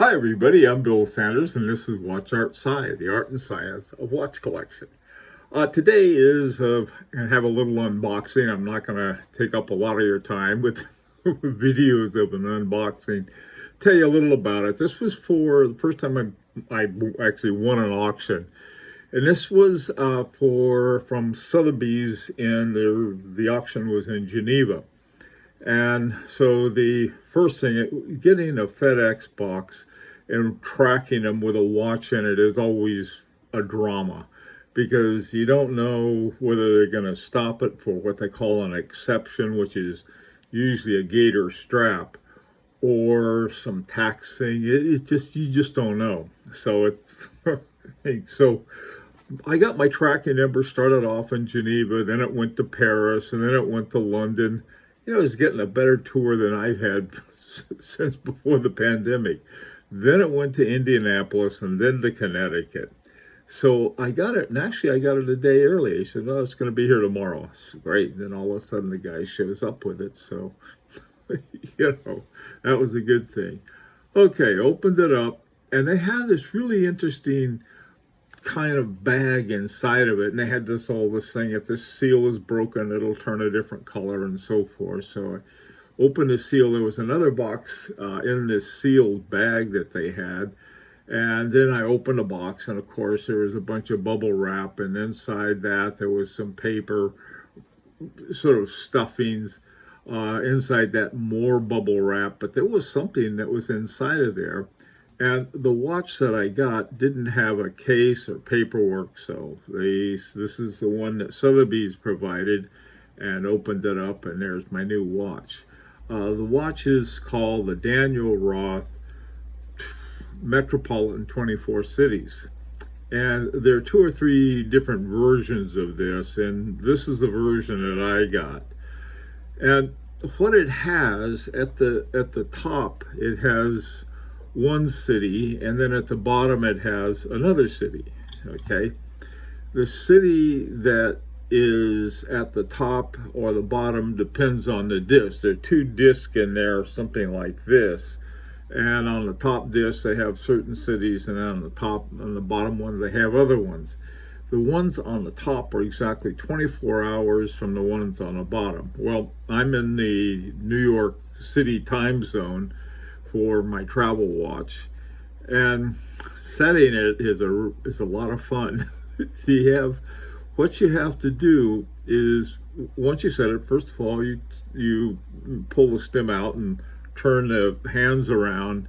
Hi everybody, I'm Bill Sanders and this is Watch Art Sci, the art and science of watch collection. Today is going to have a little unboxing. I'm not going to take up a lot of your time with videos of an unboxing. Tell you a little about it. This was for the first time I actually won an auction. And this was from Sotheby's, and the auction was in Geneva. And so the first thing, getting a FedEx box and tracking them with a watch in it is always a drama, because you don't know whether they're going to stop it for what they call an exception, which is usually a gaiter strap, or some tax thing. You just don't know. So so I got my tracking number, started off in Geneva, then it went to Paris, and then it went to London. I was getting a better tour than I've had since before the pandemic. Then it went to Indianapolis and then to Connecticut. So I got it, and actually I got it a day early. He said, "Oh, it's going to be here tomorrow." It's great. And then all of a sudden the guy shows up with it. So, that was a good thing. Okay, opened it up, and they had this really interesting kind of bag inside of it, and they had this thing, if this seal is broken it'll turn a different color and so forth. So I opened the seal. There was another box in this sealed bag that they had, and then I opened the box, and of course there was a bunch of bubble wrap, and inside that there was some paper sort of stuffings, inside that more bubble wrap, but there was something that was inside of there. And the watch that I got didn't have a case or paperwork, so this is the one that Sotheby's provided, and opened it up, and there's my new watch. The watch is called the Daniel Roth Metropolitan 24 Cities. And there are 2 or 3 different versions of this, and this is the version that I got. And what it has at the top, it has one city, and then at the bottom it has another city. Okay, the city that is at the top or the bottom depends on the disc. There are 2 discs in there, something like this, and on the top disc they have certain cities, and on the bottom one they have other ones. The ones on the top are exactly 24 hours from the ones on the bottom. Well, I'm in the New York City time zone for my travel watch, and setting it is a lot of fun. What you have to do is, once you set it, first of all you pull the stem out and turn the hands around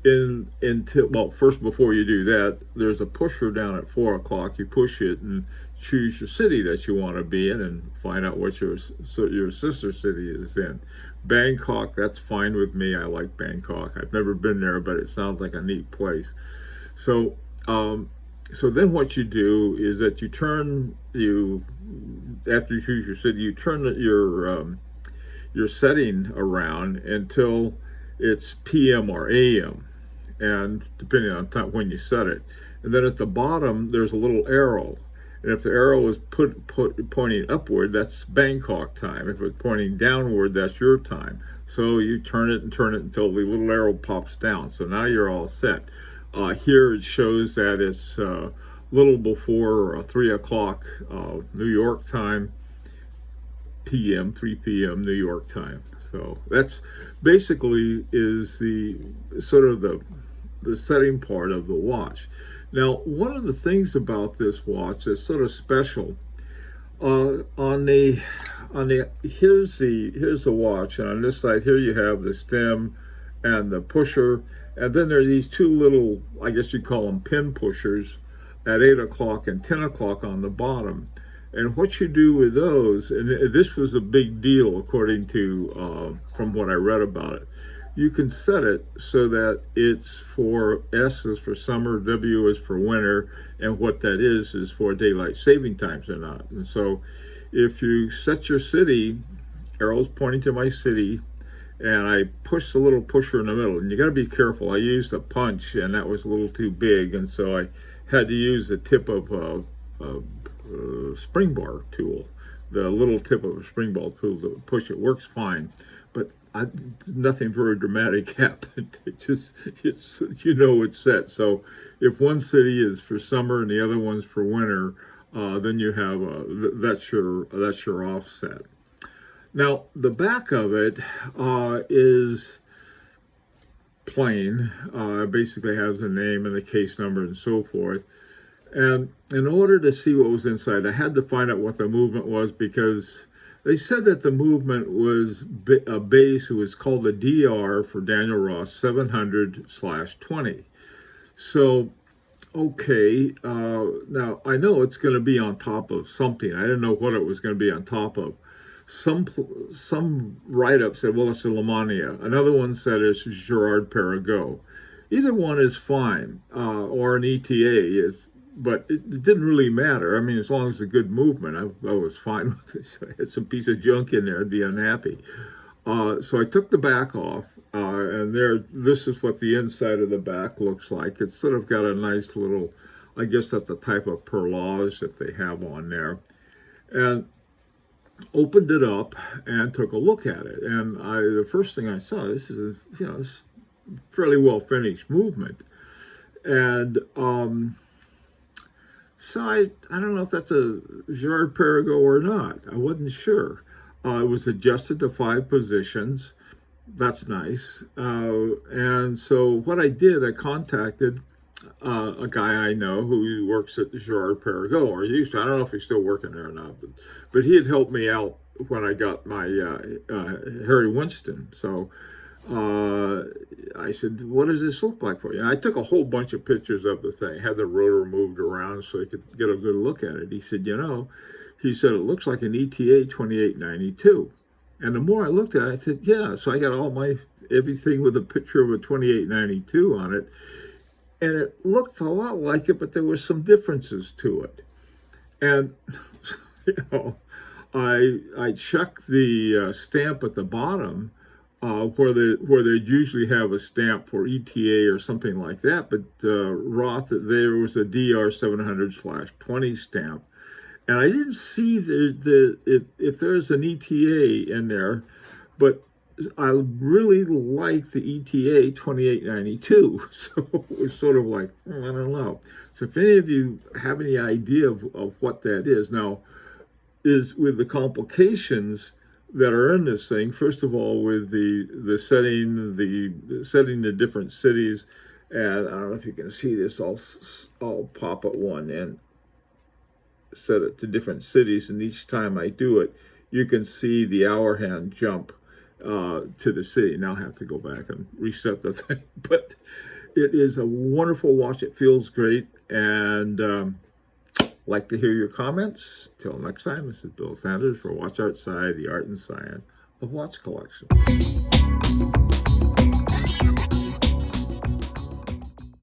until, well, first, before you do that, there's a pusher down at 4 o'clock. You push it and choose your city that you want to be in, and find out what your sister city is in. Bangkok, that's fine with me. I like Bangkok. I've never been there, but it sounds like a neat place. So then what you do is that after you choose your city, you turn your setting around until it's PM or AM, and depending on time when you set it. And then at the bottom there's a little arrow, and if the arrow is pointing upward, that's Bangkok time. If it's pointing downward, that's your time. So you turn it until the little arrow pops down. So now you're all set. Here it shows that it's a little before 3 o'clock New York time, 3 p.m. New York time. So that's basically is the sort of the setting part of the watch. Now, one of the things about this watch that's sort of special, here's the watch, and on this side here you have the stem and the pusher, and then there are these 2 little, I guess you'd call them pin pushers, at 8 o'clock and 10 o'clock on the bottom. And what you do with those, and this was a big deal according to from what I read about it, you can set it so that it's for S is for summer, W is for winter, and what that is for daylight saving times or not. And so if you set your city, arrows pointing to my city, and I push the little pusher in the middle, and you got to be careful. I used a punch, and that was a little too big, and so I had to use the tip of a spring bar tool, the little tip of a spring ball tool to push it. Works fine. But nothing very dramatic happened. It's set. So if one city is for summer and the other one's for winter, then you have that's your offset. Now the back of it is plain. Basically has a name and a case number and so forth. And in order to see what was inside, I had to find out what the movement was, because they said that the movement was a base. It was called a DR for Daniel Ross 700/20. So, okay, now I know it's going to be on top of something. I didn't know what it was going to be on top of. Some write-up said, well, it's a Lamania. Another one said it's Gerard Perregaux. Either one is fine, or an ETA but it didn't really matter. I mean, as long as it's a good movement, I was fine with it. So I had some piece of junk in there, I'd be unhappy. So I took the back off, and this is what the inside of the back looks like. It's sort of got a nice little, I guess that's a type of perlage that they have on there. And opened it up and took a look at it. And the first thing I saw, this is this fairly well finished movement. And so I don't know if that's a Gerard Perregaux or not. I wasn't sure. It was adjusted to 5 positions. That's nice. And so what I did, I contacted a guy I know who works at Gerard Perregaux, or used to. I don't know if he's still working there or not, but he had helped me out when I got my Harry Winston. So I said, what does this look like for you? And I took a whole bunch of pictures of the thing, had the rotor moved around so I could get a good look at it. He said, he said, it looks like an ETA 2892. And the more I looked at it, I said, yeah. So I got everything with a picture of a 2892 on it. And it looked a lot like it, but there were some differences to it. And, I checked the stamp at the bottom, where they'd usually have a stamp for ETA or something like that, but Roth, there was a DR 700/20 stamp, and I didn't see if there's an ETA in there, but I really like the ETA 2892, so it was sort of like, I don't know. So if any of you have any idea of what that is, now, is with the complications that are in this thing. First of all, with the setting the different cities, and I don't know if you can see this. I'll pop at one and set it to different cities, and each time I do it, you can see the hour hand jump to the city. Now I have to go back and reset the thing, but it is a wonderful watch. It feels great, and like to hear your comments. Till next time, this is Bill Sanders for Watch Art Side, the art and science of watch collection.